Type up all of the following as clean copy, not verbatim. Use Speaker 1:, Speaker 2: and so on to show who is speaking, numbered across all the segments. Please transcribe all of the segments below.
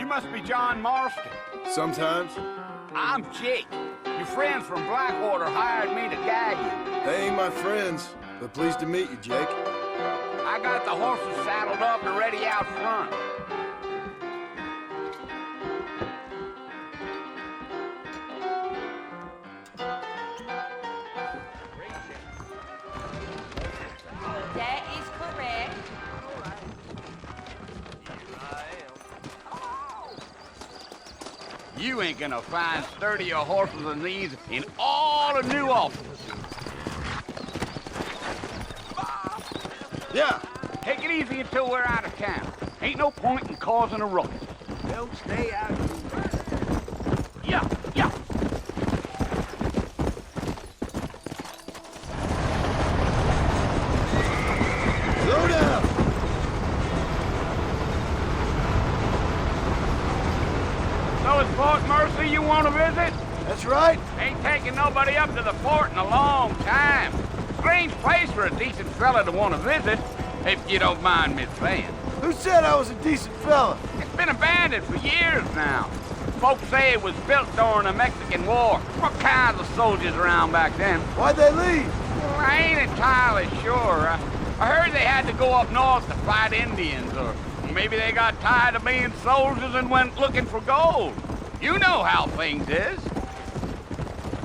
Speaker 1: You must be John Marston.
Speaker 2: Sometimes.
Speaker 1: I'm Jake. Your friends from Blackwater hired me to guide you.
Speaker 2: They ain't my friends, but pleased to meet you, Jake.
Speaker 1: I got the horses saddled up and ready out front.
Speaker 3: That is correct.
Speaker 1: You ain't gonna find sturdier horses than these in all of New Ulster.
Speaker 2: Yeah.
Speaker 1: Take it easy until we're out of town. Ain't no point in causing a ruckus.
Speaker 4: Don't stay out of the way.
Speaker 1: Yeah, yeah.
Speaker 2: Slow down.
Speaker 1: So it's Fort Mercy you want to visit?
Speaker 2: That's right.
Speaker 1: Ain't taking nobody up to the fort in a long time. Strange place for a decent fella to want to visit, if you don't mind me saying.
Speaker 2: Who said I was a decent fella?
Speaker 1: It's been abandoned for years now. Folks say it was built during the Mexican War. What kinds of soldiers around back then?
Speaker 2: Why'd they leave?
Speaker 1: Well, I ain't entirely sure. I heard they had to go up north to fight Indians, or maybe they got tired of being soldiers and went looking for gold. You know how things is.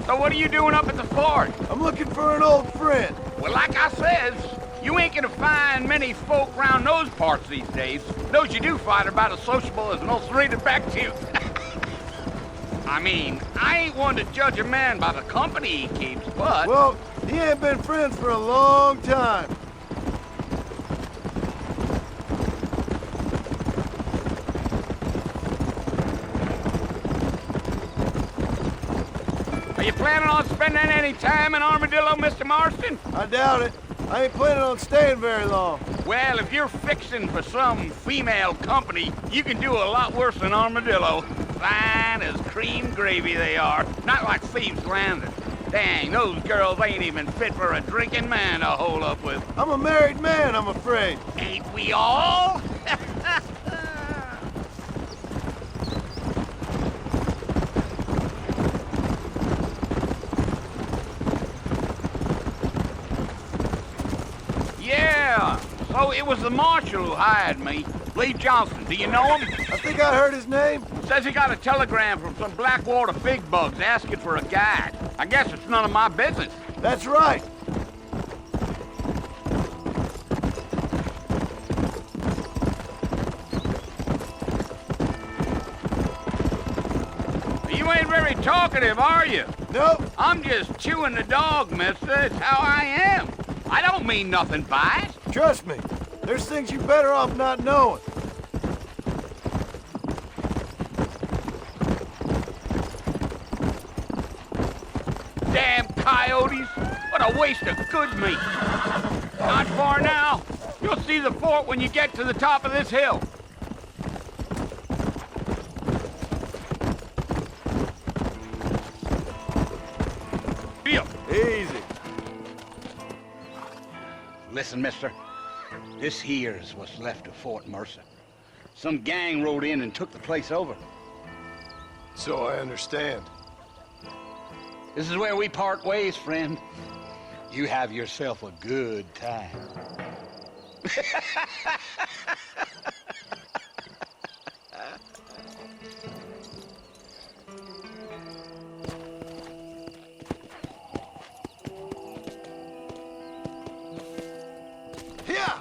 Speaker 1: So what are you doing up at the fort?
Speaker 2: I'm looking for an old friend.
Speaker 1: Well, like I says, you ain't gonna find many folk round those parts these days. Those you do find are about as sociable as an ulcerated back tooth. I mean, I ain't one to judge a man by the company he keeps, but...
Speaker 2: Well, he ain't been friends for a long time.
Speaker 1: Are you planning on spending any time in Armadillo, Mr. Marston?
Speaker 2: I doubt it. I ain't planning on staying very long.
Speaker 1: Well, if you're fixing for some female company, you can do a lot worse than Armadillo. Fine as cream gravy they are. Not like Thieves' Landing. Dang, those girls ain't even fit for a drinking man to hole up with.
Speaker 2: I'm a married man, I'm afraid.
Speaker 1: Ain't we all? Yeah, so it was the marshal who hired me. Lee Johnson, do you know him?
Speaker 2: I think I heard his name.
Speaker 1: Says he got a telegram from some Blackwater big bugs asking for a guide. I guess it's none of my business.
Speaker 2: That's right.
Speaker 1: You ain't very talkative, are you?
Speaker 2: Nope.
Speaker 1: I'm just chewing the dog, mister. It's how I am. I don't mean nothing by it.
Speaker 2: Trust me. There's things you're better off not knowing.
Speaker 1: Damn coyotes. What a waste of good meat. Not far now. You'll see the fort when you get to the top of this hill. Feel.
Speaker 2: Easy.
Speaker 1: Listen, mister. This here's what's left of Fort Mercer. Some gang rode in and took the place over.
Speaker 2: So I understand.
Speaker 1: This is where we part ways, friend. You have yourself a good time.
Speaker 2: Yeah.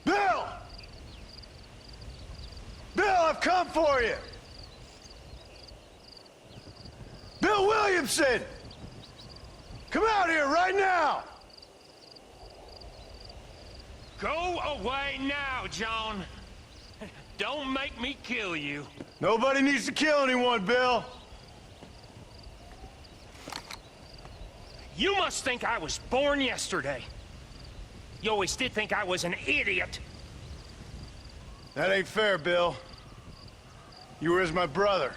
Speaker 2: Bill! Bill, I've come for you! Bill Williamson! Come out here right now!
Speaker 5: Go away now, John. Don't make me kill you.
Speaker 2: Nobody needs to kill anyone, Bill.
Speaker 5: You must think I was born yesterday. You always did think I was an idiot.
Speaker 2: That ain't fair, Bill. You were as my brother.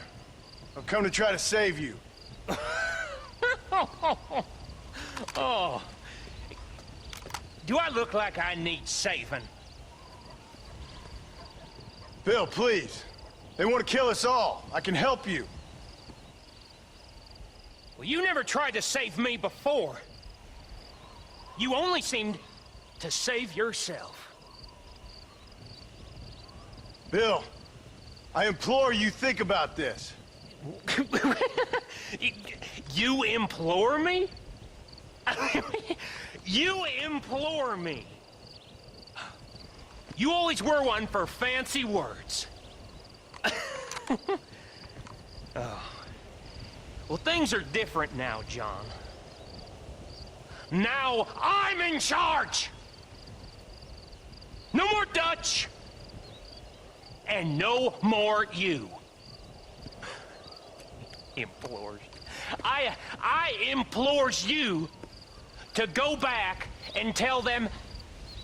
Speaker 2: I've come to try to save you.
Speaker 5: Oh. Do I look like I need saving?
Speaker 2: Bill, please. They want to kill us all. I can help you.
Speaker 5: Well, you never tried to save me before. You only seemed to save yourself.
Speaker 2: Bill, I implore you think about this.
Speaker 5: You implore me? You implore me. You always were one for fancy words. Oh. Well, things are different now, John. Now I'm in charge! No more Dutch! And no more you. Implores. I implores you to go back and tell them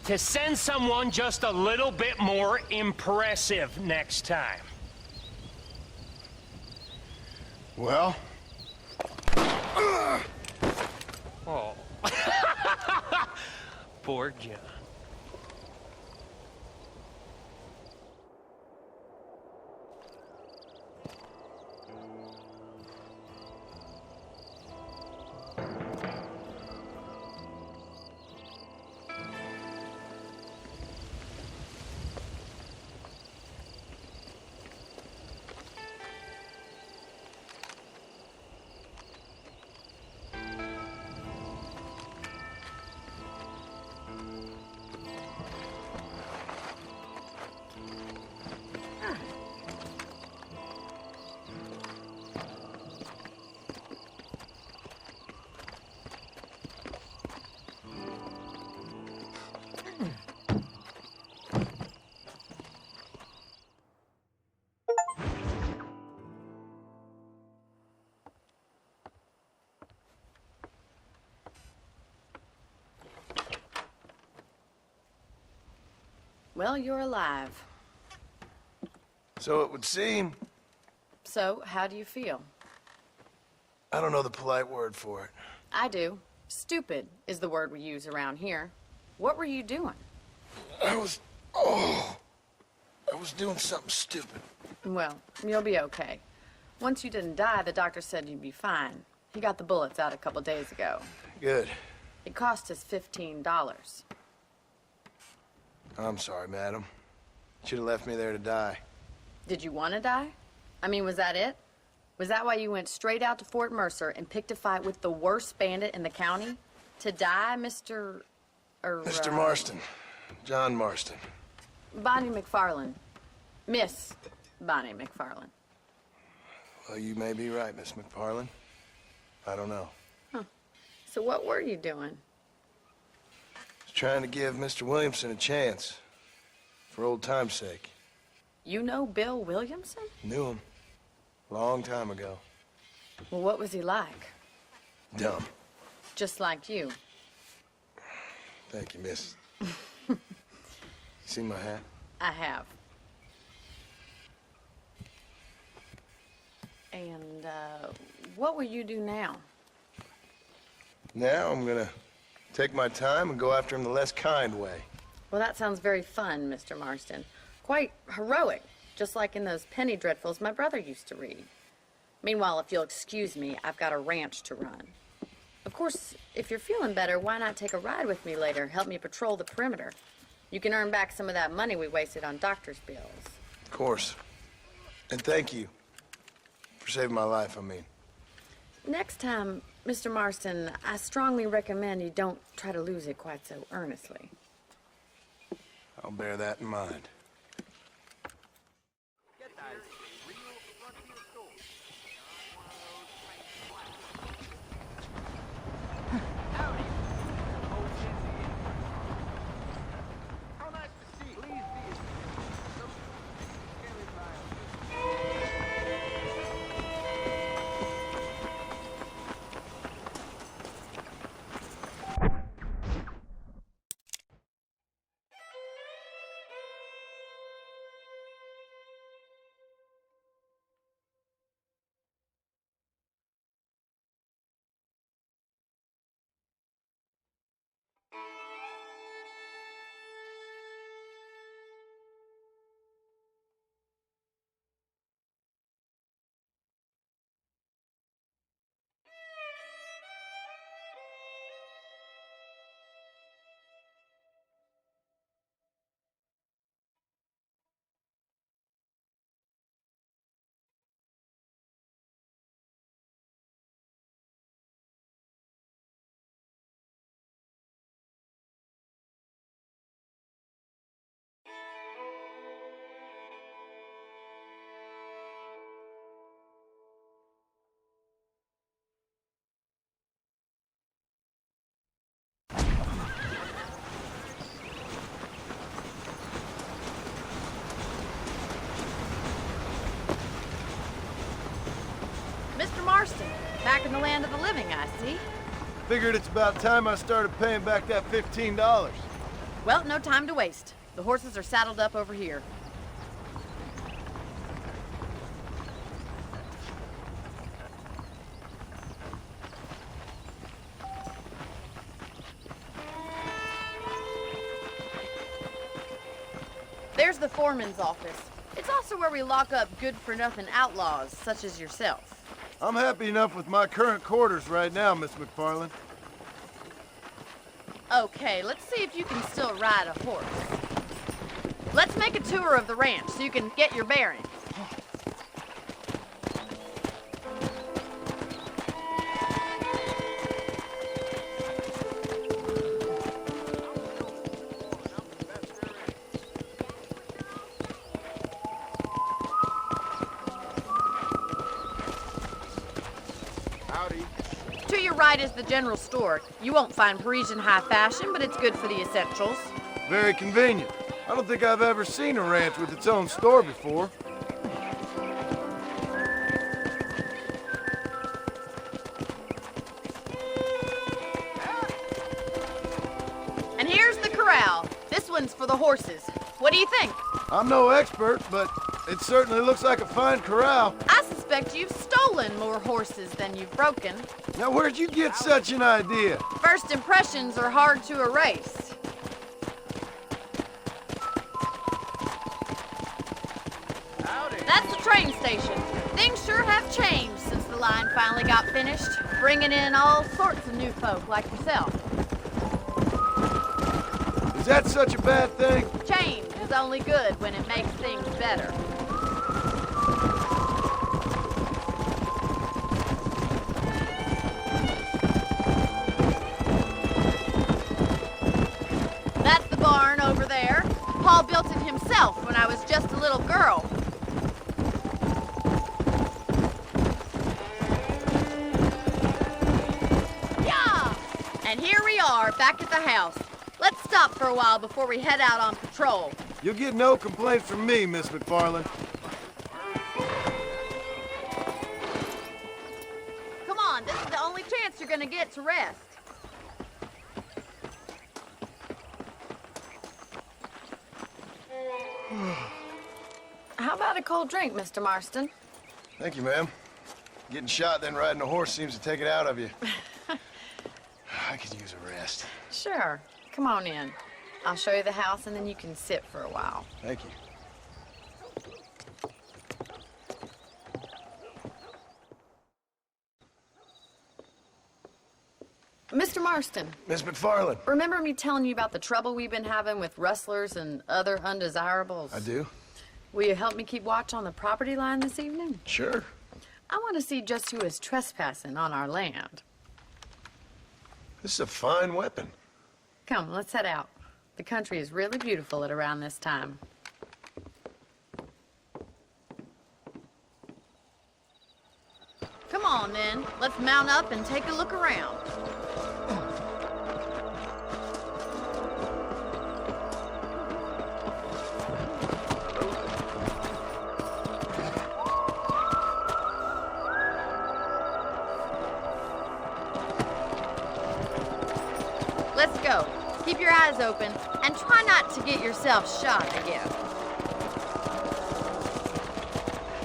Speaker 5: to send someone just a little bit more impressive next time.
Speaker 2: Well?
Speaker 5: Oh. Poor John.
Speaker 6: Well, you're alive.
Speaker 2: So it would seem.
Speaker 6: So, how do you feel?
Speaker 2: I don't know the polite word for it.
Speaker 6: I do. Stupid is the word we use around here. What were you doing?
Speaker 2: I was doing something stupid.
Speaker 6: Well, you'll be okay. Once you didn't die, the doctor said you'd be fine. He got the bullets out a couple days ago.
Speaker 2: Good.
Speaker 6: It cost us $15.
Speaker 2: I'm sorry, madam. Should have left me there to die.
Speaker 6: Did you want to die? I mean, was that it? Was that why you went straight out to Fort Mercer and picked a fight with the worst bandit in the county? To die, Mr.
Speaker 2: Mr. Marston. John Marston.
Speaker 6: Bonnie McFarland. Miss Bonnie McFarland.
Speaker 2: Well, you may be right, Miss McFarland. I don't know.
Speaker 6: So what were you doing?
Speaker 2: Just trying to give Mr. Williamson a chance. For old time's sake.
Speaker 6: You know Bill Williamson?
Speaker 2: Knew him. Long time ago.
Speaker 6: Well, what was he like?
Speaker 2: Dumb.
Speaker 6: Just like you.
Speaker 2: Thank you, miss. You see my hat?
Speaker 6: I have. And, what will you do now?
Speaker 2: Now I'm gonna take my time and go after him the less kind way.
Speaker 6: Well, that sounds very fun, Mr. Marston. Quite heroic, just like in those penny dreadfuls my brother used to read. Meanwhile, if you'll excuse me, I've got a ranch to run. Of course, if you're feeling better, why not take a ride with me later? Help me patrol the perimeter. You can earn back some of that money we wasted on doctor's bills.
Speaker 2: Of course. And thank you. For saving my life, I mean.
Speaker 6: Next time, Mr. Marston, I strongly recommend you don't try to lose it quite so earnestly.
Speaker 2: I'll bear that in mind.
Speaker 6: back in the land of the living, I see.
Speaker 2: Figured it's about time I started paying back that $15.
Speaker 6: Well, no time to waste. The horses are saddled up over here. There's the foreman's office. It's also where we lock up good-for-nothing outlaws, such as yourself.
Speaker 2: I'm happy enough with my current quarters right now, Miss McFarland.
Speaker 6: Okay, let's see if you can still ride a horse. Let's make a tour of the ranch so you can get your bearings. To your right is the general store. You won't find Parisian high fashion, but it's good for the essentials.
Speaker 2: Very convenient. I don't think I've ever seen a ranch with its own store before.
Speaker 6: And here's the corral. This one's for the horses. What do you think?
Speaker 2: I'm no expert, but it certainly looks like a fine corral.
Speaker 6: I suspect you've stolen more horses than you've broken.
Speaker 2: Now, where'd you get such an idea?
Speaker 6: First impressions are hard to erase. That's the train station. Things sure have changed since the line finally got finished, bringing in all sorts of new folk like yourself.
Speaker 2: Is that such a bad thing?
Speaker 6: Change is only good when it makes things better. That's the barn over there. Paul built it himself when I was just a little girl. Yeah! And here we are, back at the house. Let's stop for a while before we head out on patrol.
Speaker 2: You'll get no complaints from me, Miss McFarland.
Speaker 6: Come on, this is the only chance you're gonna get to rest. How about a cold drink, Mr. Marston?
Speaker 2: Thank you, ma'am. Getting shot then riding a horse seems to take it out of you. I could use a rest.
Speaker 6: Sure. Come on in. I'll show you the house and then you can sit for a while.
Speaker 2: Thank you.
Speaker 6: Mr. Marston,
Speaker 2: Miss McFarland.
Speaker 6: remember me telling you about the trouble we've been having with rustlers and other undesirables?
Speaker 2: I do.
Speaker 6: Will you help me keep watch on the property line this evening?
Speaker 2: Sure.
Speaker 6: I want to see just who is trespassing on our land.
Speaker 2: This is a fine weapon.
Speaker 6: Come, let's head out. The country is really beautiful at around this time. Come on, then. Let's mount up and take a look around. Let's go. Keep your eyes open and try not to get yourself shot again.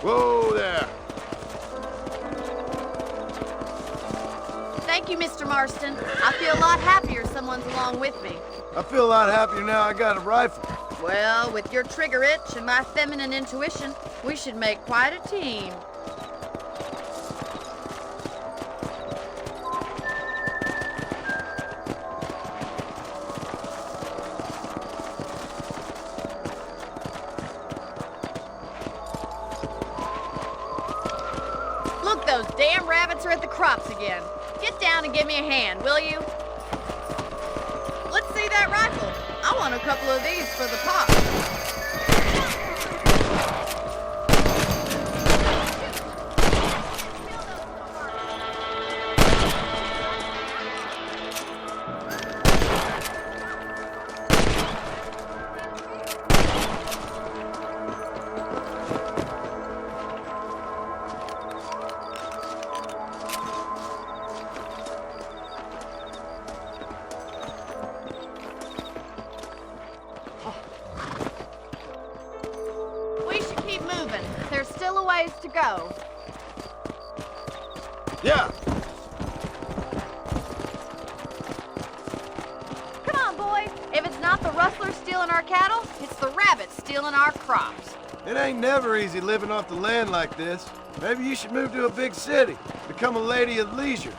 Speaker 2: Whoa there.
Speaker 6: Thank you, Mr. Marston. I feel a lot happier someone's along with me.
Speaker 2: I feel a lot happier now I got a rifle.
Speaker 6: Well, with your trigger itch and my feminine intuition, we should make quite a team. Look, those damn rabbits are at the crops again. Get down and give me a hand, will you? Let's see that rifle. I want a couple of these for the pop.
Speaker 7: ways to go.
Speaker 2: Yeah.
Speaker 7: Come on, boys. If it's not the rustlers stealing our cattle, it's the rabbits stealing our crops.
Speaker 2: It ain't never easy living off the land like this. Maybe you should move to a big city. Become a lady of leisure.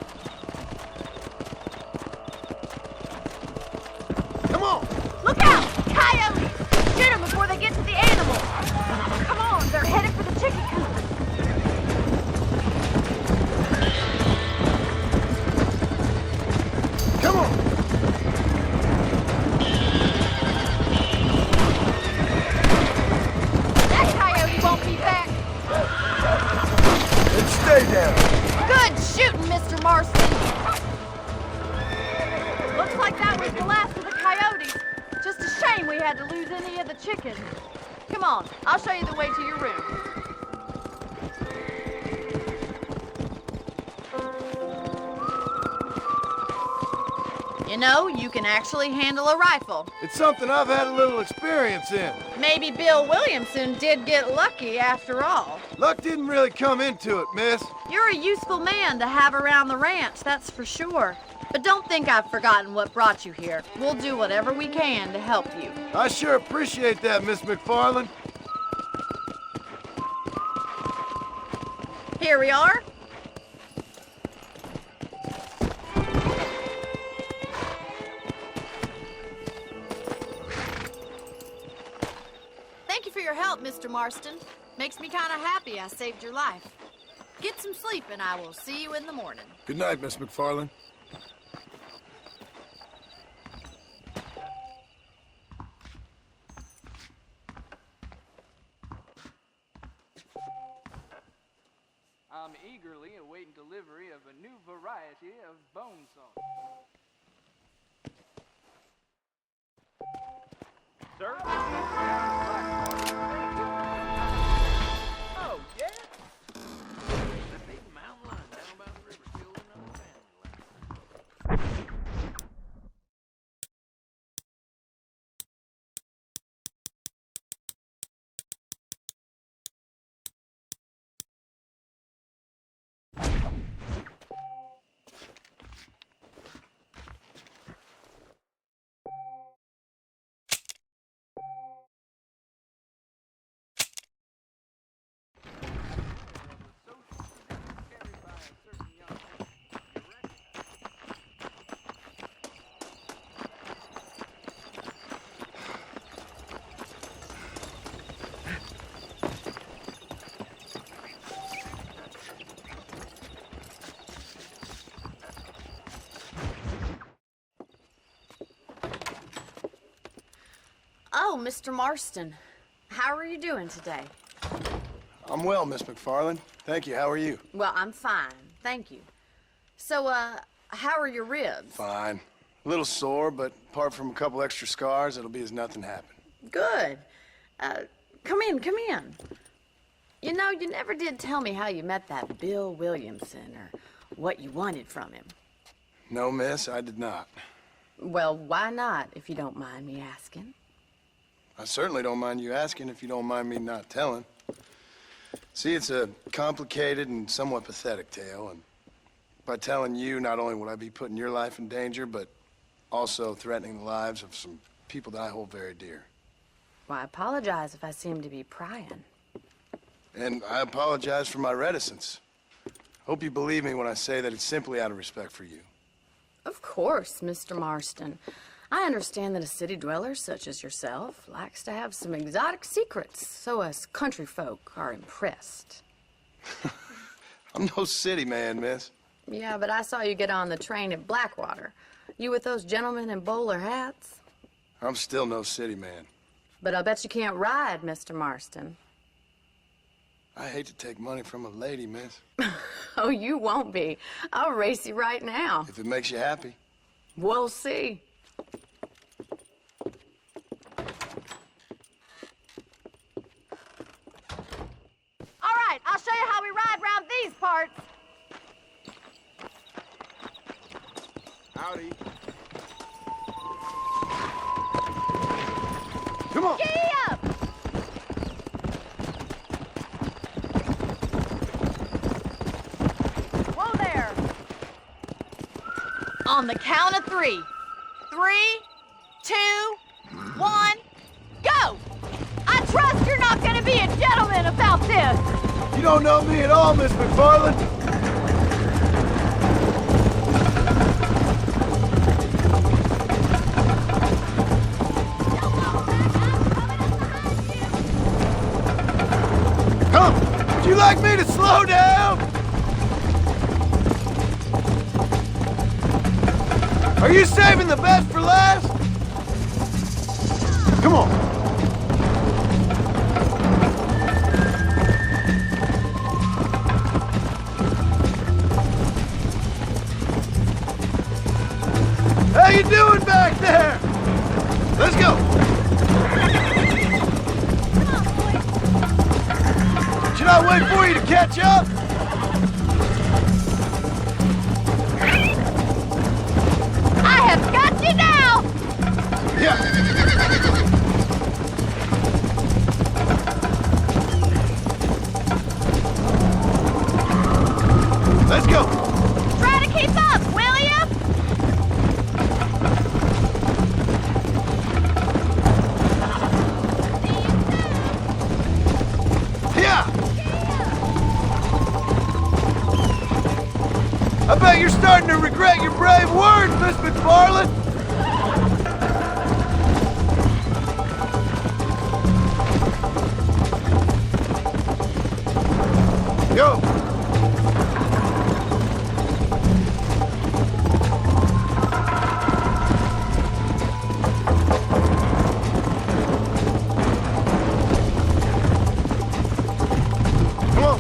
Speaker 2: Come on!
Speaker 7: Look out! Coyotes! Shoot them before they get to the animals! Come on, they're headed for the chicken coop.
Speaker 2: Come on!
Speaker 7: That coyote won't be back.
Speaker 2: And stay down!
Speaker 7: Good shooting, Mr. Marston. Looks like that was the last of the coyotes. Just a shame we had to lose any of the chickens. Come on, I'll show you the way to your room. You know, you can actually handle a rifle.
Speaker 2: It's something I've had a little experience in.
Speaker 7: Maybe Bill Williamson did get lucky after all.
Speaker 2: Luck didn't really come into it, miss.
Speaker 7: You're a useful man to have around the ranch, that's for sure. But don't think I've forgotten what brought you here. We'll do whatever we can to help you.
Speaker 2: I sure appreciate that, Miss McFarland.
Speaker 7: Here we are. Thank you for your help, Mr. Marston. Makes me kind of happy I saved your life. Get some sleep and I will see you in the morning.
Speaker 2: Good night, Miss McFarland.
Speaker 8: I'm eagerly awaiting delivery of a new variety of bone saw. Sir? Oh, yeah? That big mountain lion down by the river killed another family last night.
Speaker 6: Oh, Mr. Marston. How are you doing today?
Speaker 2: I'm well, Miss McFarland. Thank you. How are you?
Speaker 6: Well, I'm fine. Thank you. So, how are your ribs?
Speaker 2: Fine. A little sore, but apart from a couple extra scars, it'll be as nothing happened.
Speaker 6: Good. Come in, come in. You know, you never did tell me how you met that Bill Williamson or what you wanted from him.
Speaker 2: No, miss, I did not.
Speaker 6: Well, why not, if you don't mind me asking?
Speaker 2: I certainly don't mind you asking if you don't mind me not telling. See, it's a complicated and somewhat pathetic tale, and by telling you, not only would I be putting your life in danger, but also threatening the lives of some people that I hold very dear.
Speaker 6: Well, I apologize if I seem to be prying.
Speaker 2: And I apologize for my reticence. Hope you believe me when I say that it's simply out of respect for you.
Speaker 6: Of course, Mr. Marston. I understand that a city dweller such as yourself likes to have some exotic secrets, so us country folk are impressed.
Speaker 2: I'm no city man, miss.
Speaker 6: Yeah, but I saw you get on the train at Blackwater. You with those gentlemen in bowler hats?
Speaker 2: I'm still no city man.
Speaker 6: But I'll bet you can't ride, Mr. Marston.
Speaker 2: I hate to take money from a lady, miss.
Speaker 6: Oh, you won't be. I'll race you right now.
Speaker 2: If it makes you happy.
Speaker 6: We'll see.
Speaker 7: All right, I'll show you how we ride round these parts.
Speaker 2: Howdy. Come on.
Speaker 7: Giddy up! On the count of 3. 3, 2, 1, go! I trust you're not gonna be a gentleman about this!
Speaker 2: You don't know me at all, Miss McFarland. Come! Would you like me to slow down? Are you saving the best for last? Come on. How you doing back there? Let's go. Should I wait for you to catch up?
Speaker 7: I have got you now!
Speaker 2: Yeah. Let's go.
Speaker 7: Try to keep up, will ya?
Speaker 2: Yeah. I bet you're starting to regret your brave words, Miss McFarland. Go. Come on.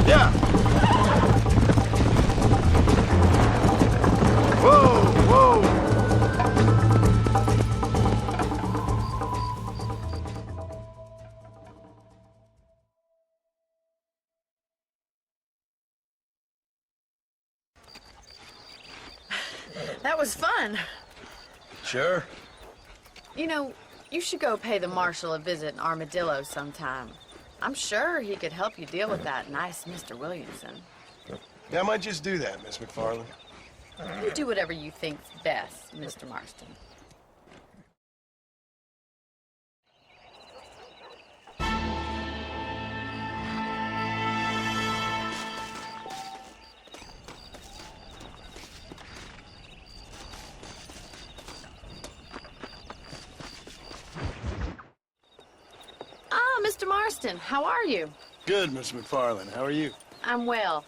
Speaker 2: Yeah. Whoa, whoa.
Speaker 6: That was fun.
Speaker 2: Sure.
Speaker 6: You know, you should go pay the marshal a visit in Armadillo sometime. I'm sure he could help you deal with that nice Mr. Williamson.
Speaker 2: Yeah, I might just do that, Miss McFarland.
Speaker 6: You do whatever you think's best, Mr. Marston. Mr. Marston, how are you?
Speaker 2: Good, Miss McFarland. How are you?
Speaker 6: I'm well.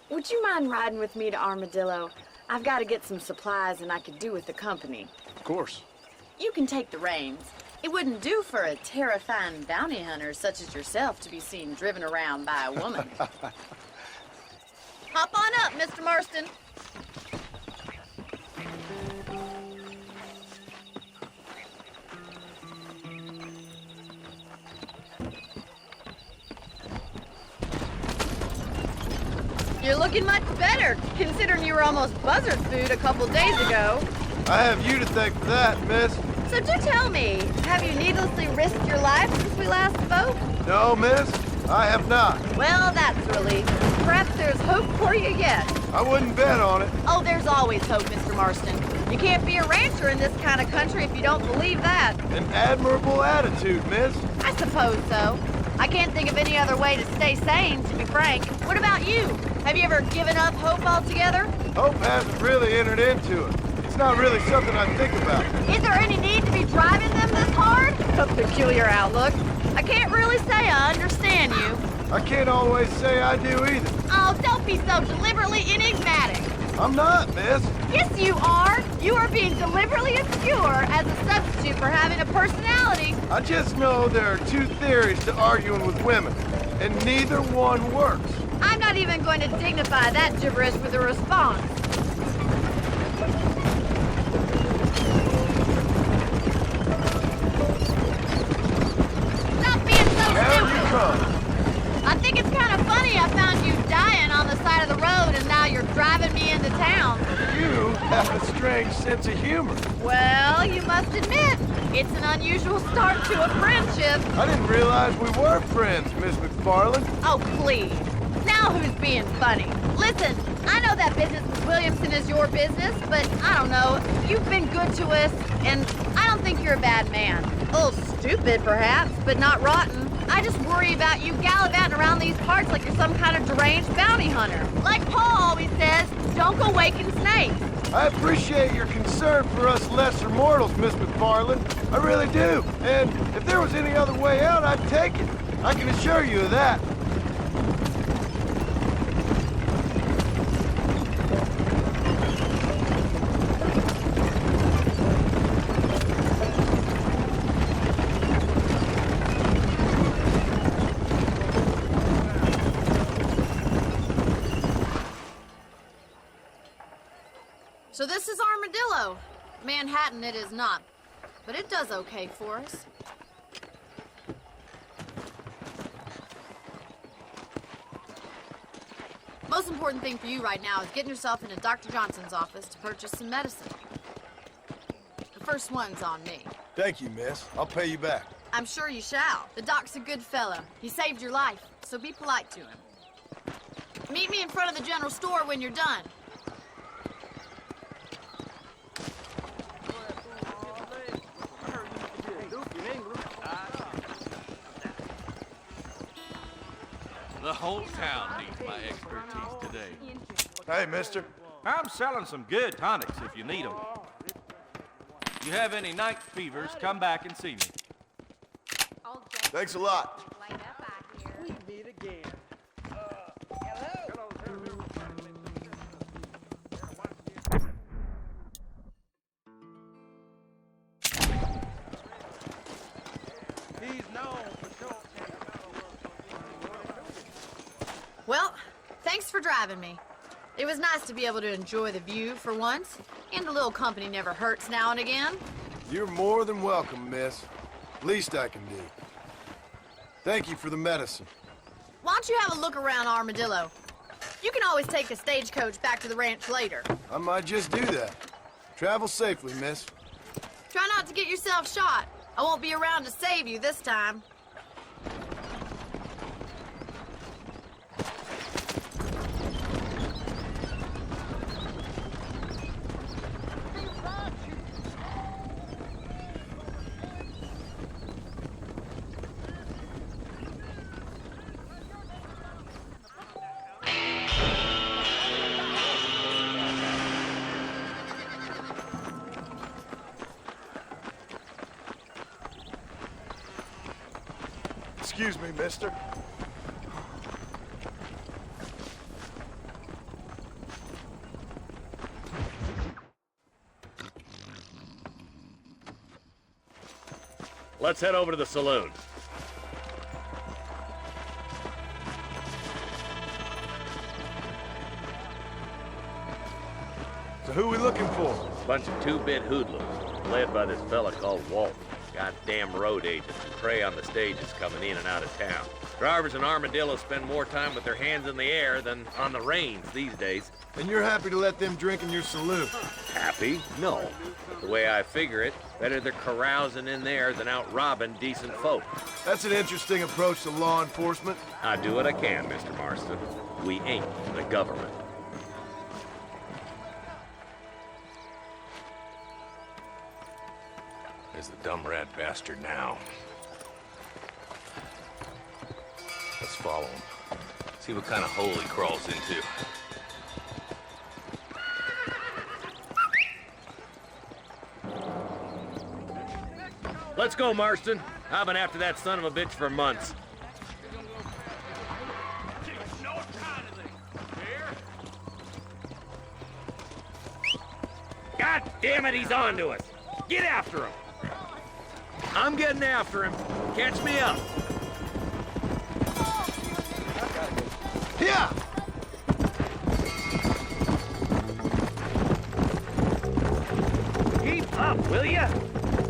Speaker 6: Would you mind riding with me to Armadillo? I've got to get some supplies and I could do with the company.
Speaker 2: Of course.
Speaker 6: You can take the reins. It wouldn't do for a terrifying bounty hunter such as yourself to be seen driven around by a woman.
Speaker 7: Hop on up, Mr. Marston. You're looking much better, considering you were almost buzzard food a couple days ago.
Speaker 2: I have you to thank for that, miss.
Speaker 7: So do tell me, have you needlessly risked your life since we last spoke?
Speaker 2: No, miss, I have not.
Speaker 7: Well, that's a relief. Perhaps there's hope for you yet.
Speaker 2: I wouldn't bet on it.
Speaker 7: Oh, there's always hope, Mr. Marston. You can't be a rancher in this kind of country if you don't believe that.
Speaker 2: An admirable attitude, miss.
Speaker 7: I suppose so. I can't think of any other way to stay sane, to be frank. What about you? Have you ever given up hope altogether?
Speaker 2: Hope hasn't really entered into it. It's not really something I think about.
Speaker 7: Is there any need to be driving them this hard? A peculiar outlook. I can't really say I understand you.
Speaker 2: I can't always say I do either.
Speaker 7: Oh, don't be so deliberately enigmatic.
Speaker 2: I'm not, miss.
Speaker 7: Yes, you are. You are being deliberately obscure as a substitute for having a personality.
Speaker 2: I just know there are two theories to arguing with women, and neither one works.
Speaker 7: I'm not even going to dignify that gibberish with a response.
Speaker 2: have a strange sense of humor.
Speaker 7: Well, you must admit, it's an unusual start to a friendship.
Speaker 2: I didn't realize we were friends, Miss McFarland.
Speaker 7: Oh, please. Now who's being funny? Listen, I know that business with Williamson is your business, but I don't know. You've been good to us, and I don't think you're a bad man. A little stupid, perhaps, but not rotten. I just worry about you gallivanting around these parts like you're some kind of deranged bounty hunter. Like Paul always says, don't go waking snakes.
Speaker 2: I appreciate your concern for us lesser mortals, Miss McFarland. I really do. And if there was any other way out, I'd take it. I can assure you of that.
Speaker 6: So this is Armadillo. Manhattan it is not, but it does okay for us. Most important thing for you right now is getting yourself into Dr. Johnson's office to purchase some medicine. The first one's on me.
Speaker 2: Thank you, miss. I'll pay you back.
Speaker 6: I'm sure you shall. The doc's a good fellow. He saved your life, so be polite to him. Meet me in front of the general store when you're done.
Speaker 8: The whole town needs my expertise today.
Speaker 2: Hey, mister.
Speaker 9: I'm selling some good tonics if you need them. You have any night fevers, come back and see me.
Speaker 2: Thanks a lot.
Speaker 6: Well, thanks for driving me. It was nice to be able to enjoy the view for once, and a little company never hurts now and again.
Speaker 2: You're more than welcome, miss. Least I can do. Thank you for the medicine.
Speaker 6: Why don't you have a look around Armadillo? You can always take a stagecoach back to the ranch later.
Speaker 2: I might just do that. Travel safely, miss.
Speaker 6: Try not to get yourself shot. I won't be around to save you this time.
Speaker 2: Excuse me, mister.
Speaker 10: Let's head over to the saloon.
Speaker 2: So who we looking for?
Speaker 10: Bunch of two-bit hoodlums, led by this fella called Walt. Goddamn road agents who prey on the stages coming in and out of town. Drivers in Armadillo spend more time with their hands in the air than on the reins these days.
Speaker 2: And you're happy to let them drink in your saloon?
Speaker 10: Happy? No. The way I figure it, better they're carousing in there than out robbing decent folk.
Speaker 2: That's an interesting approach to law enforcement.
Speaker 10: I do what I can, Mr. Marston. We ain't the government. There's the dumb rat bastard now. Let's follow him. See what kind of hole he crawls into. Let's go, Marston. I've been after that son of a bitch for months. God damn it, he's on to us. Get after him. I'm getting after him. Catch me up.
Speaker 2: Yeah!
Speaker 10: Keep up, will ya?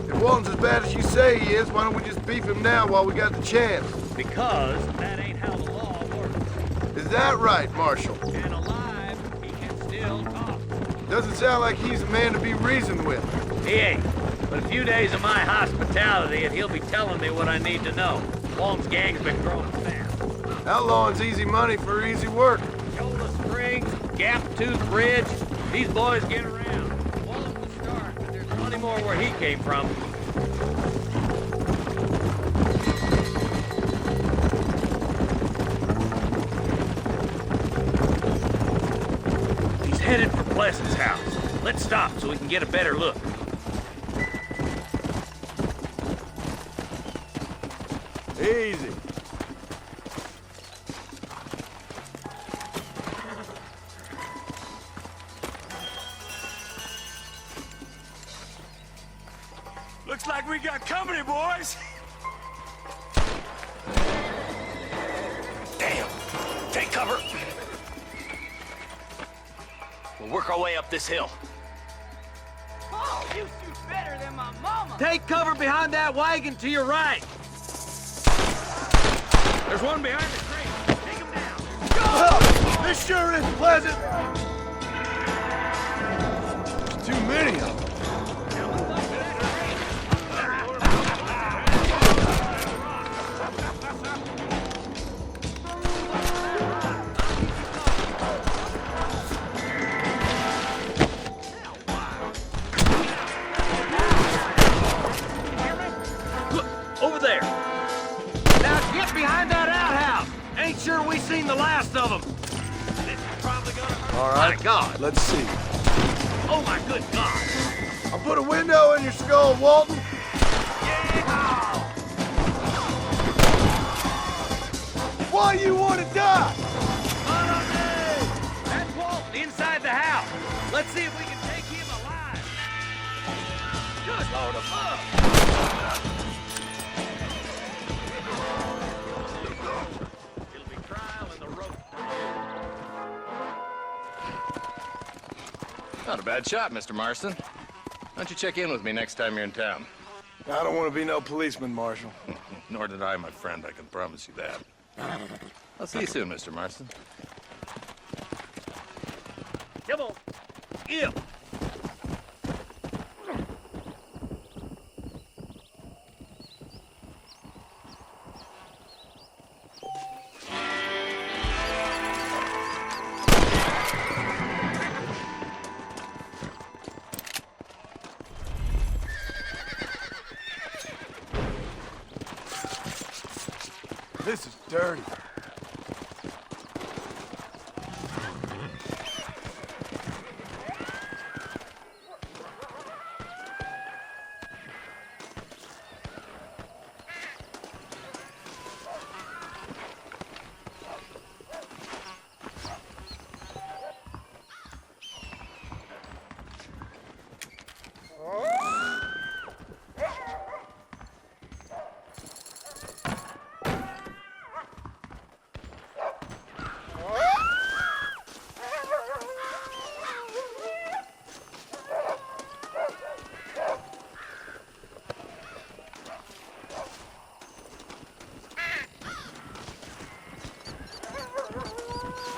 Speaker 2: If Walton's as bad as you say he is, why don't we just beef him now while we got the chance?
Speaker 10: Because that ain't how the law works.
Speaker 2: Is that right, Marshal?
Speaker 10: And alive, he can still talk.
Speaker 2: Doesn't sound like he's a man to be reasoned with.
Speaker 10: He ain't. But a few days of my hospitality and he'll be telling me what I need to know. Walton's gang's been growing fast.
Speaker 2: Outlawing's easy money for easy work.
Speaker 10: Shoulder Springs, Gap Tooth Bridge, these boys get around. Walton's the start, but there's plenty more where he came from. He's headed for Pleasant's house. Let's stop so we can get a better look.
Speaker 2: Easy.
Speaker 4: Looks like we got company, boys.
Speaker 5: Damn! Take cover! We'll work our way up this hill.
Speaker 3: Oh, you shoot better than my mama.
Speaker 4: Take cover behind that wagon to your right. There's one behind the crate. Take him down.
Speaker 2: This sure is pleasant. There's too many of them.
Speaker 4: Over there. Now get behind that outhouse. Ain't sure we seen the last of them. This is probably gonna hurt.
Speaker 2: All right.
Speaker 4: My God.
Speaker 2: Let's see.
Speaker 4: Oh my good God.
Speaker 2: I'll put a window in your skull, Walton.
Speaker 4: Yeah!
Speaker 2: Why you want to die?
Speaker 4: Follow me. That's Walton inside the house. Let's see if we can take him alive. Good Lord above.
Speaker 10: It'll be trial in the road.
Speaker 11: Not a bad shot, Mr. Marston. Why don't you check in with me next time you're in town?
Speaker 2: I don't want to be no policeman, Marshal.
Speaker 11: Nor did I, my friend. I can promise you that. I'll see you soon, Mr. Marston.
Speaker 4: Come on. Get him.
Speaker 2: This is dirty.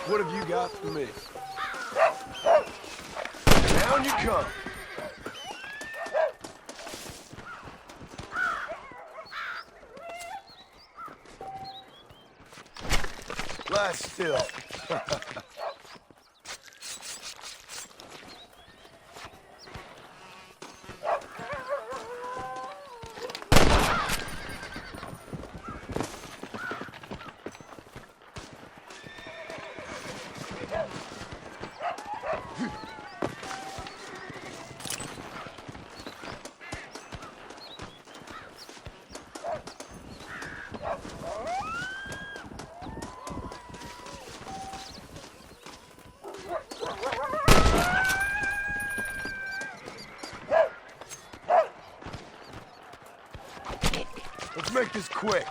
Speaker 2: What have you got for me? Down you come. Lie still. Let's make this quick.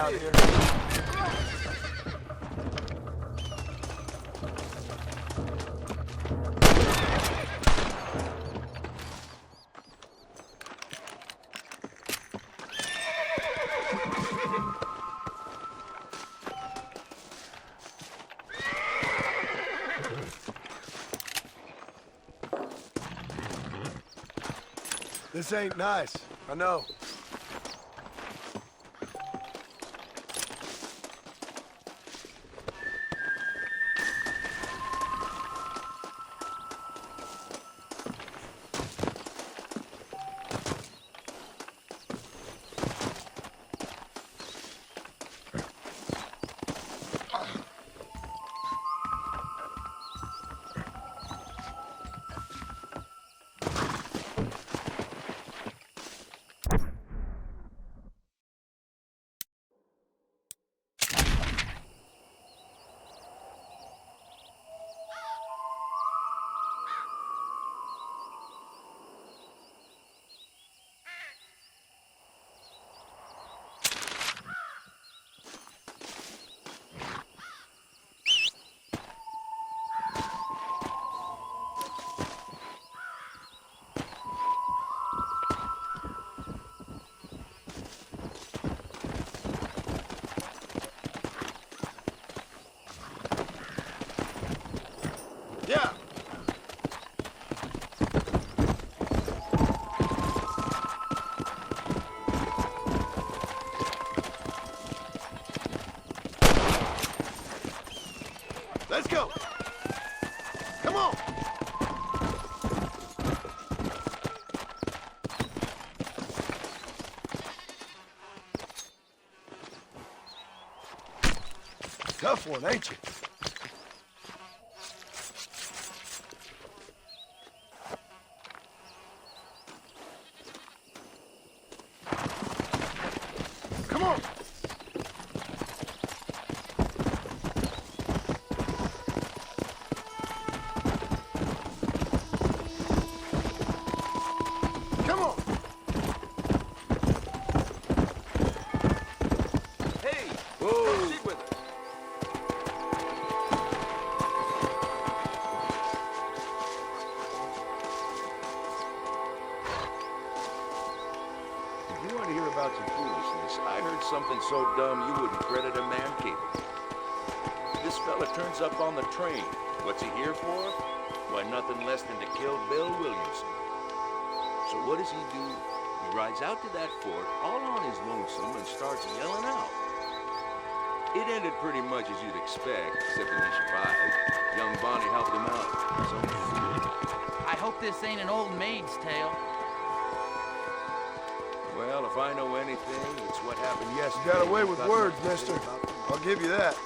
Speaker 2: out here. This ain't nice, I know. Yeah. Let's go. Come on. Tough one, ain't you? Come on. Come on. Hey, whoa. Stick with us.
Speaker 8: If you want to hear about some foolishness, I heard something so dumb you wouldn't credit a man capable. This fella turns up on the train. What's he here for? Why, nothing less than to kill Bill Williamson. So what does he do? He rides out to that fort all on his lonesome and starts yelling out. It ended pretty much as you'd expect, except that he survived. Young Bonnie helped him out. So
Speaker 3: I hope this ain't an old maid's tale.
Speaker 8: well, if I know anything, it's what happened yesterday.
Speaker 2: You got away with words, mister. I'll give you that.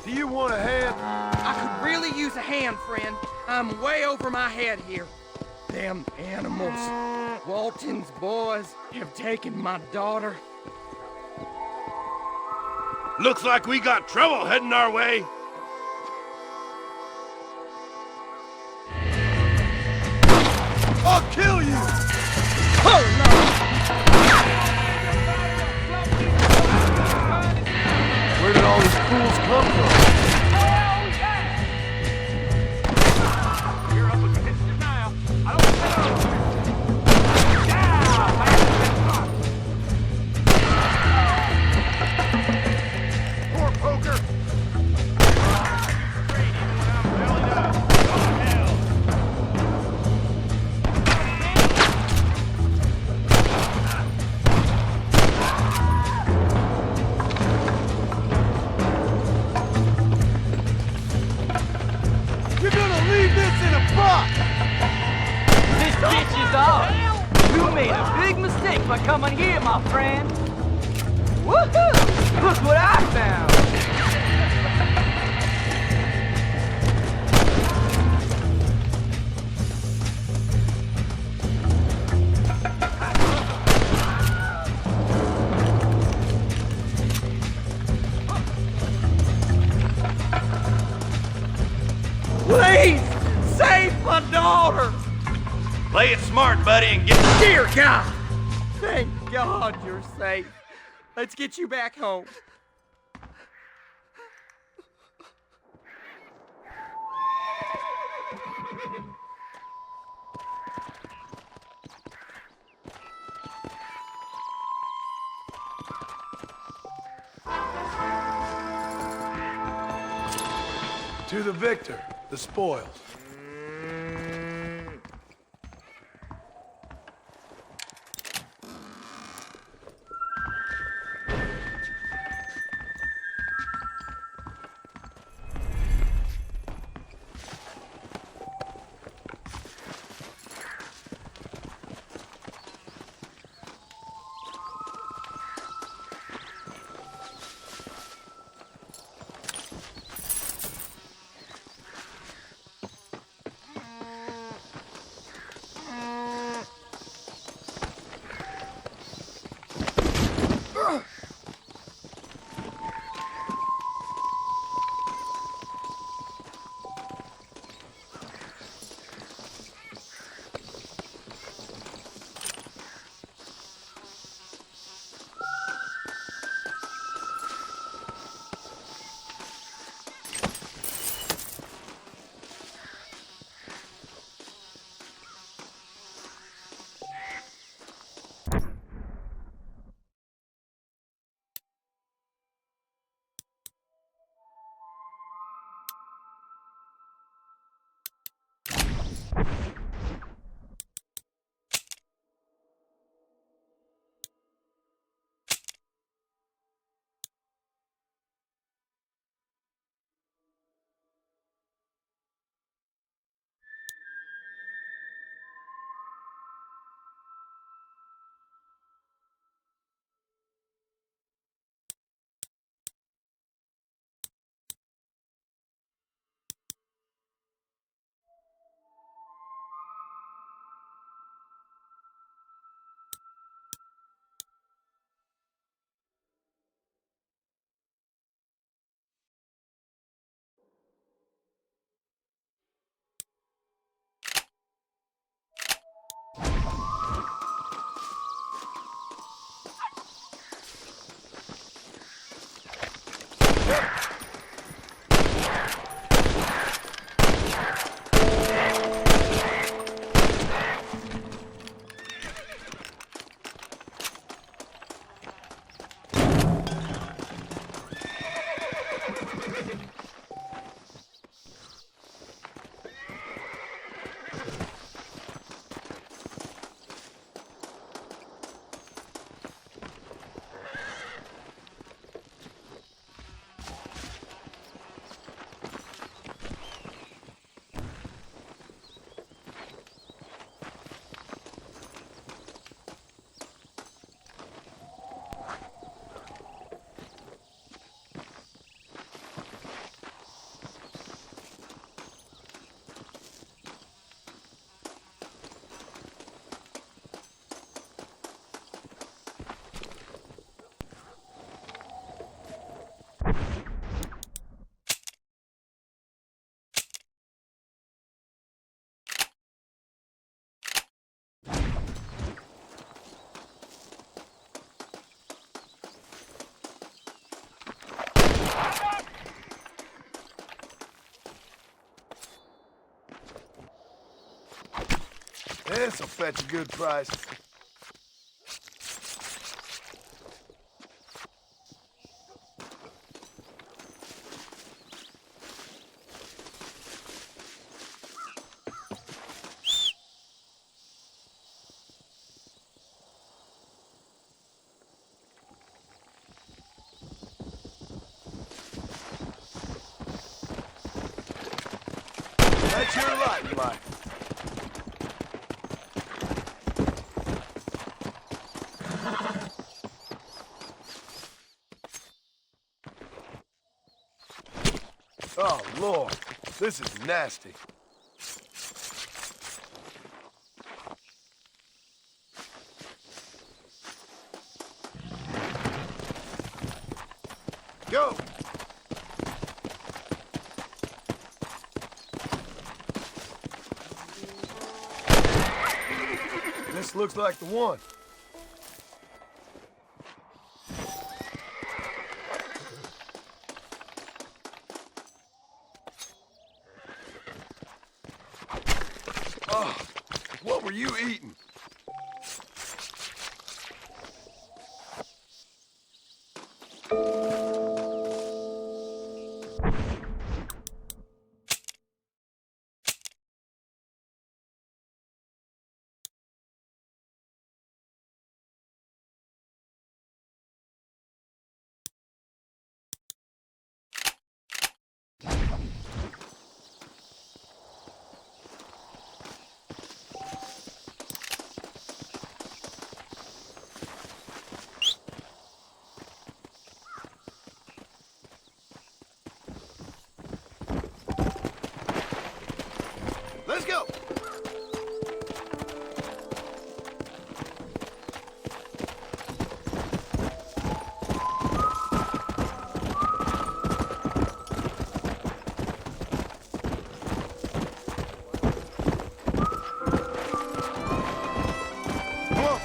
Speaker 2: Do you want a hand?
Speaker 3: I could really use a hand, friend. I'm way over my head here. Them animals. Walton's boys have taken my daughter.
Speaker 11: Looks like we got trouble heading our way.
Speaker 2: I'll kill you!
Speaker 3: Oh, no!
Speaker 2: Where did all these fools come from?
Speaker 1: You're up against it now. I don't
Speaker 2: Poor poker!
Speaker 3: leave this in a box!
Speaker 4: This bitch is ours. You made a big mistake by coming here, my friend. Woohoo! Look what I found.
Speaker 3: Please! Save my daughter!
Speaker 9: Play it smart, buddy, and get the...
Speaker 3: Dear God! Thank God you're safe. Let's get you back home.
Speaker 2: To the victor, the spoils. This'll fetch a good price. That's your lot in life. Oh, Lord. This is nasty. Go! This looks like the one. Oh, what were you eating? Let's go! Come on!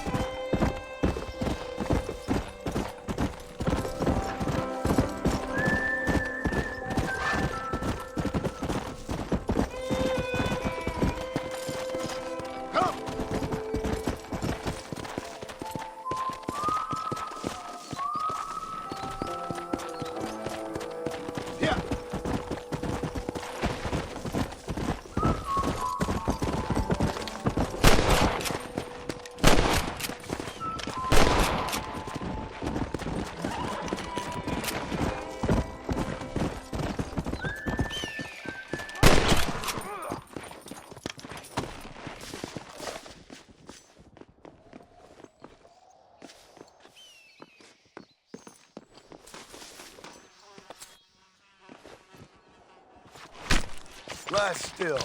Speaker 2: Come! Yeah! Lie still.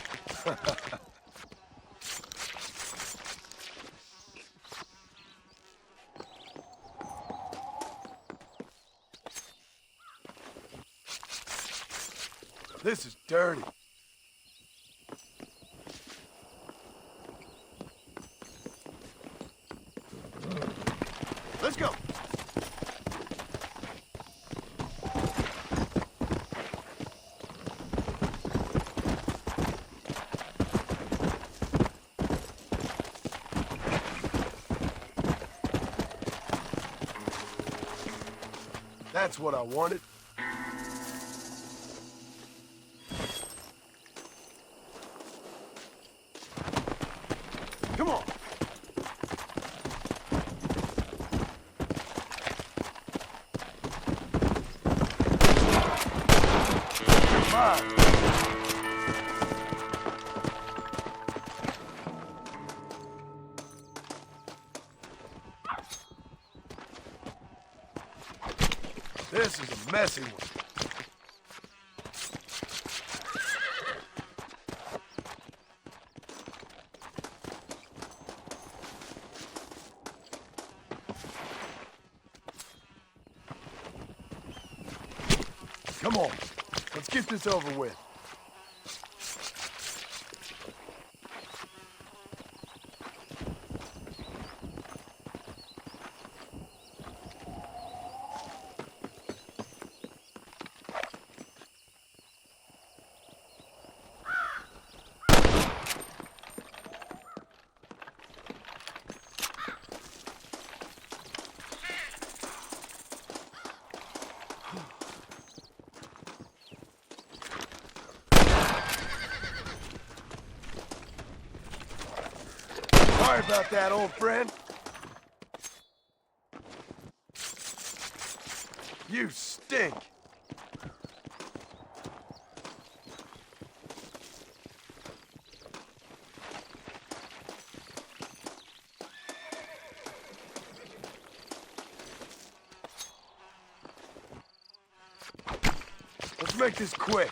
Speaker 2: This is dirty. Let's go. That's what I wanted. Come on. Come on. This is a messy one. Come on, let's get this over with. Sorry about that, old friend. You stink. make this quick.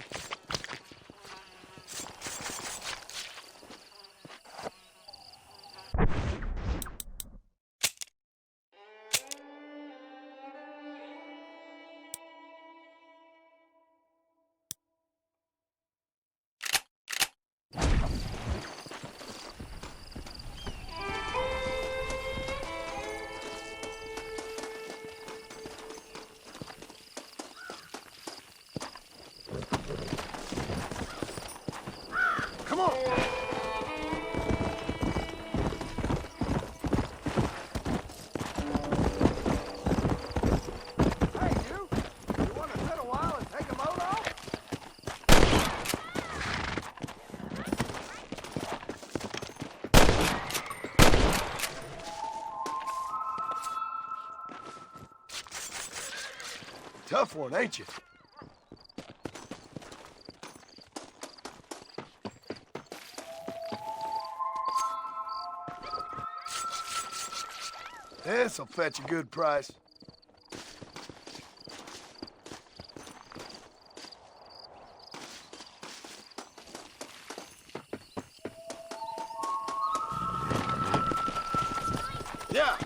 Speaker 2: Come on! Hey, you! You want to sit a while and take a load off? Tough one, ain't you? This'll fetch a good price. Yeah.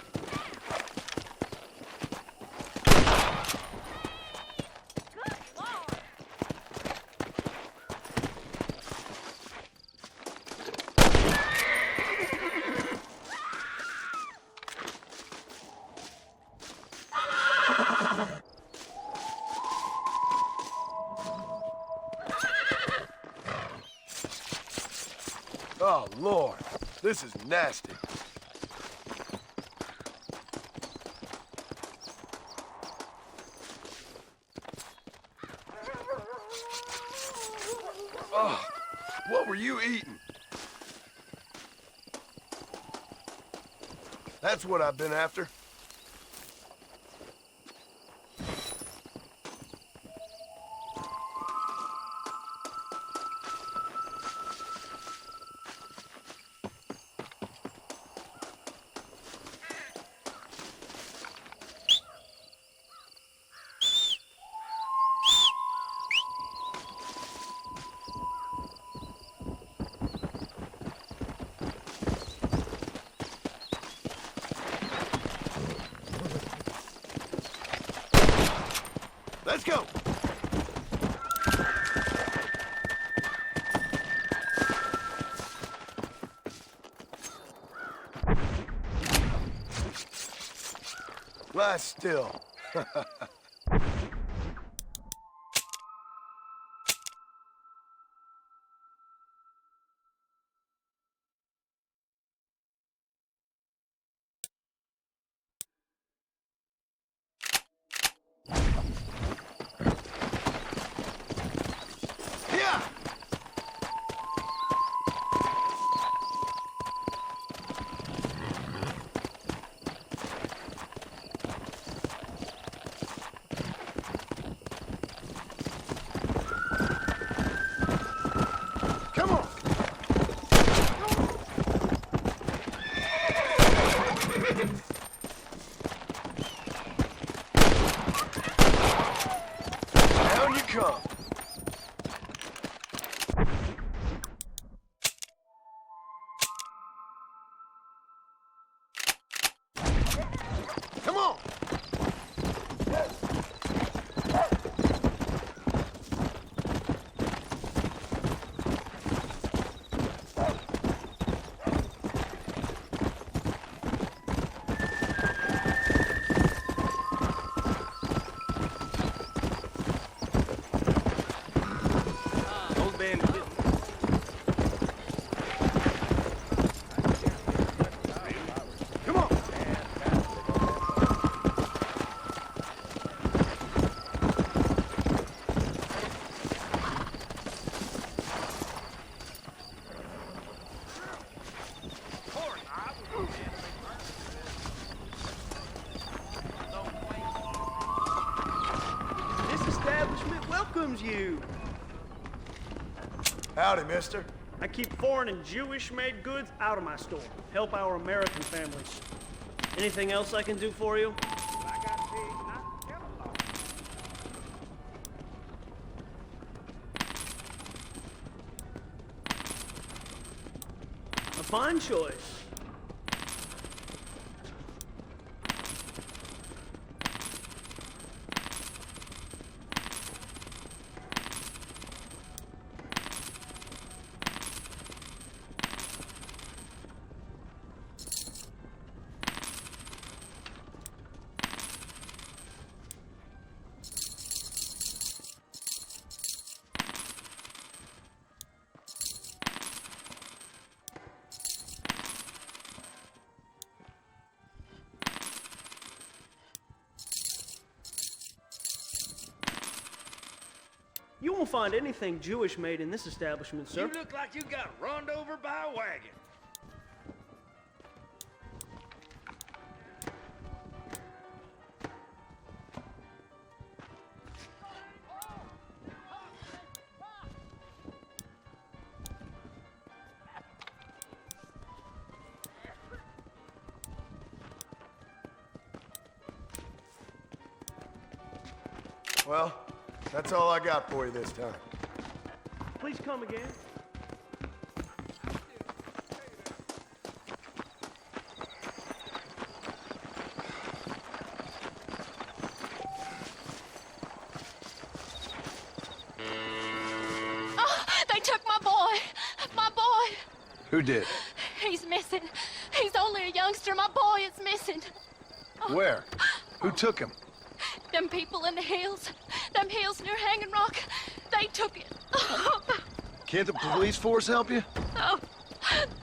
Speaker 2: Oh, Lord. This is nasty. Oh, what were you eating? That's what I've been after. Let's go! Lie still. Down you come. Come on.
Speaker 12: welcomes you.
Speaker 2: Howdy, mister.
Speaker 12: I keep foreign and Jewish-made goods out of my store. Help our American families. Anything else I can do for you? Fine choice. You won't find anything Jewish made in this establishment, sir.
Speaker 4: You look like you got run over by a wagon.
Speaker 2: Well, that's all I got for you this time.
Speaker 12: Please come again.
Speaker 13: Oh, they took my boy. My boy.
Speaker 2: Who did?
Speaker 13: He's missing. He's only a youngster. My boy is missing.
Speaker 2: Where? Who took him?
Speaker 13: Them people in the hills. Them hills near Hanging Rock. They took it.
Speaker 2: Can't the police force help you?
Speaker 13: Oh,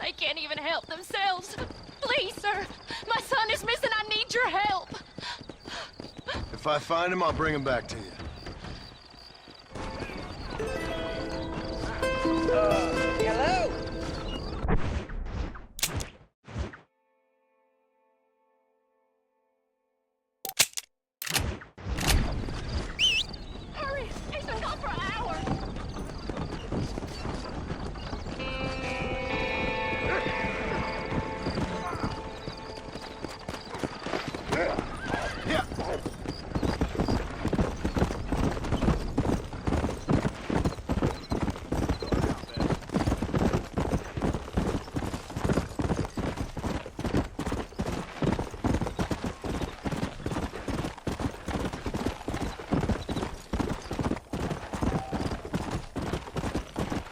Speaker 13: they can't even help themselves. Please, sir. My son is missing. I need your help.
Speaker 2: If I find him, I'll bring him back to you.
Speaker 3: Hello?
Speaker 13: Hurry! He's been gone for an hour.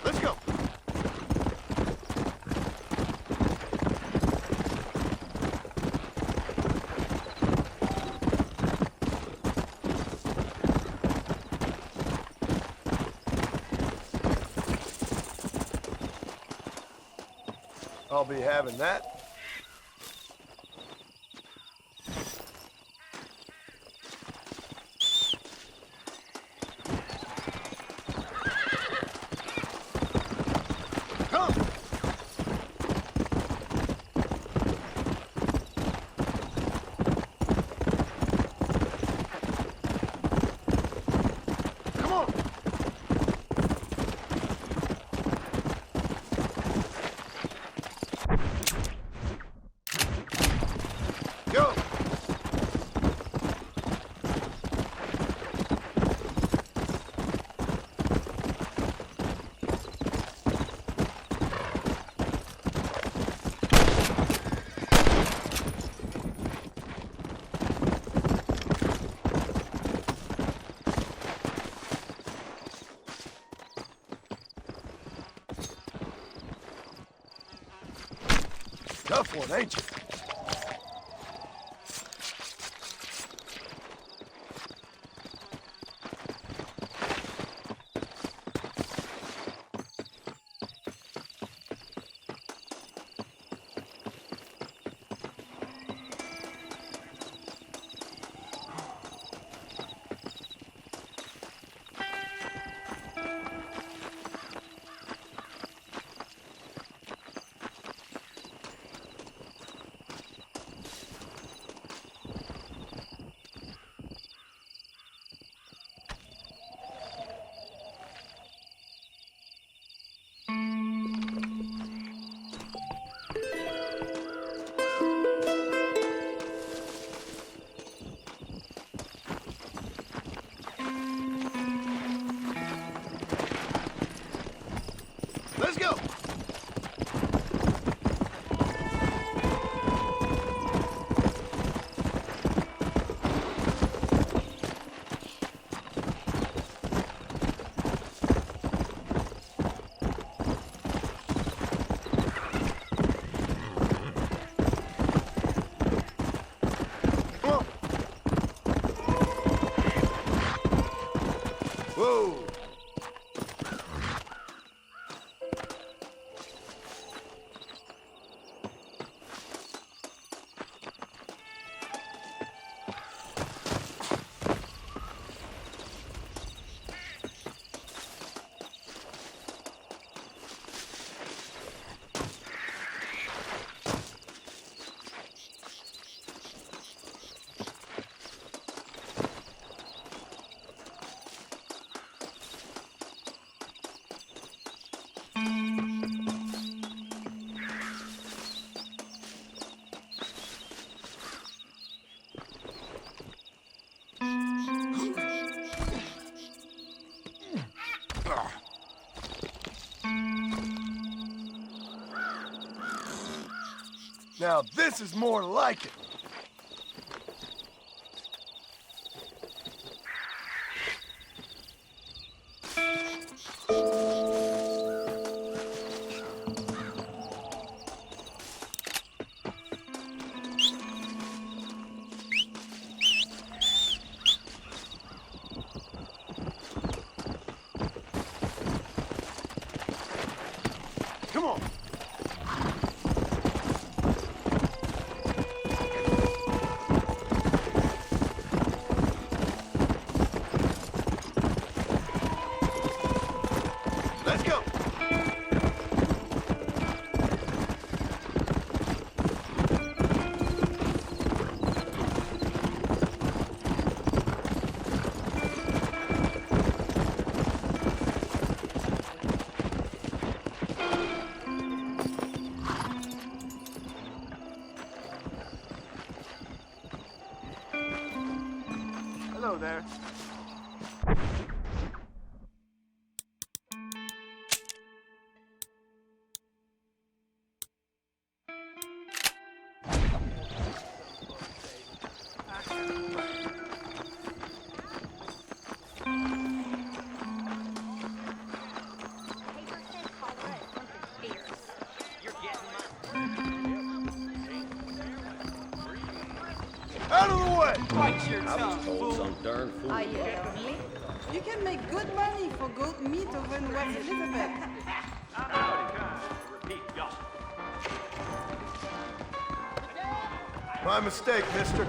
Speaker 2: Let's go. I'll be having that. Come! Come on! Go! Tough one, ain't you? Let's go! Now this is more like it. Come on. Let's go. Hello there. Out of the way!
Speaker 3: Bite your
Speaker 10: I
Speaker 3: tongue,
Speaker 10: was told
Speaker 3: fool.
Speaker 10: some darn fool.
Speaker 14: Are you lonely? You can make good money for goat meat over in West Elizabeth.
Speaker 2: My mistake, mister.